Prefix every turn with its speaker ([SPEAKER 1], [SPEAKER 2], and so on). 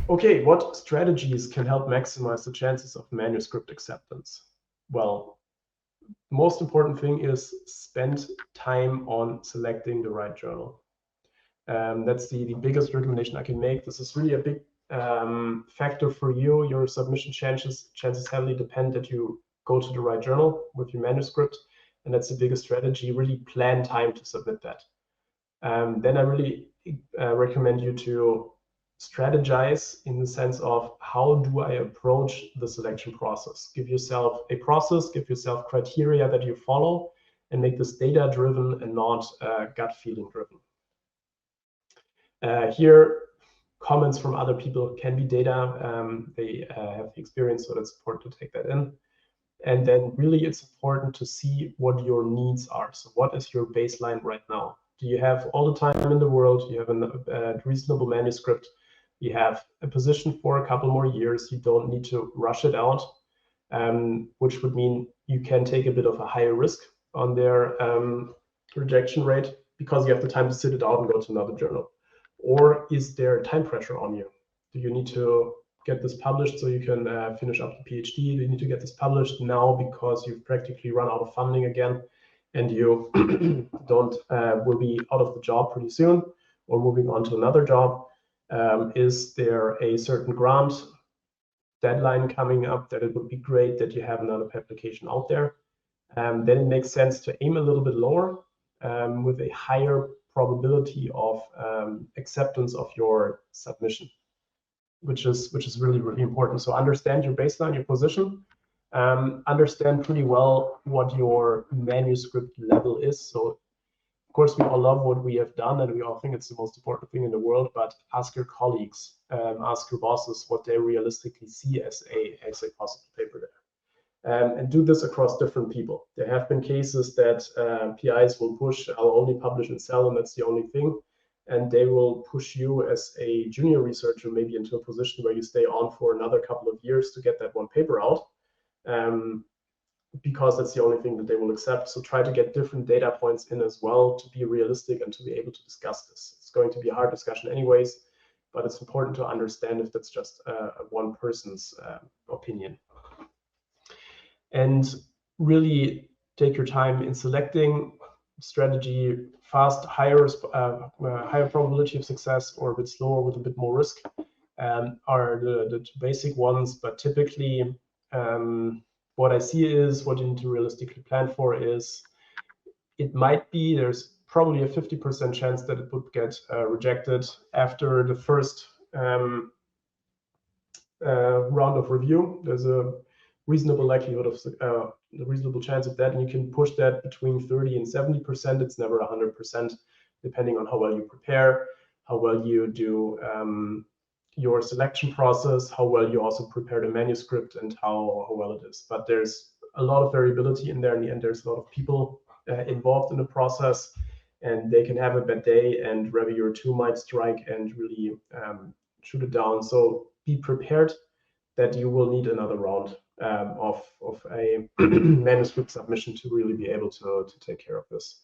[SPEAKER 1] Okay, what strategies can help maximize the chances of manuscript acceptance? Well, the most important thing is spend time on selecting the right journal. That's the biggest recommendation I can make. This is really a big factor for you. Your submission chances heavily depend that you go to the right journal with your manuscript, and that's the biggest strategy. Really plan time to submit that. Then I really recommend you to strategize in the sense of how do I approach the selection process. Give yourself a process, give yourself criteria that you follow, and make this data driven and not gut feeling driven. Here, comments from other people can be data. They have the experience, so it's important to take that in. And then really it's important to see what your needs are. So what is your baseline right now? Do you have all the time in the world? You have a reasonable manuscript. You have a position for a couple more years. You don't need to rush it out, which would mean you can take a bit of a higher risk on their rejection rate because you have the time to sit it out and go to another journal. Or is there time pressure on you? Do you need to get this published so you can finish up the PhD? Do you need to get this published now because you've practically run out of funding again and you will be out of the job pretty soon or moving on to another job? Is there a certain grant deadline coming up that it would be great that you have another publication out there? Then it makes sense to aim a little bit lower with a higher probability of acceptance of your submission, which is really, really important. So understand your baseline, your position, understand pretty well what your manuscript level is. So of course, we all love what we have done and we all think it's the most important thing in the world, but ask your colleagues, ask your bosses what they realistically see as a possible paper there. And do this across different people. There have been cases that PIs will push, I'll only publish and sell, and that's the only thing. And they will push you as a junior researcher maybe into a position where you stay on for another couple of years to get that one paper out, because that's the only thing that they will accept. So try to get different data points in as well to be realistic and to be able to discuss this. It's going to be a hard discussion anyways, but it's important to understand if that's just one person's opinion. And really take your time in selecting strategy. Fast, higher probability of success, or a bit slower with a bit more risk, are the two basic ones. But typically, what I see is what you need to realistically plan for is it might be there's probably a 50% chance that it would get rejected after the first round of review. There's a reasonable likelihood of the reasonable chance of that, and you can push that between 30 and 70%. It's never 100%, depending on how well you prepare, how well you do your selection process, how well you also prepare the manuscript, and how well it is. But there's a lot of variability in there. In the end, there's a lot of people involved in the process, and they can have a bad day, and reviewer 2 might strike and really shoot it down. So be prepared that you will need another round of a manuscript submission to really be able to take care of this.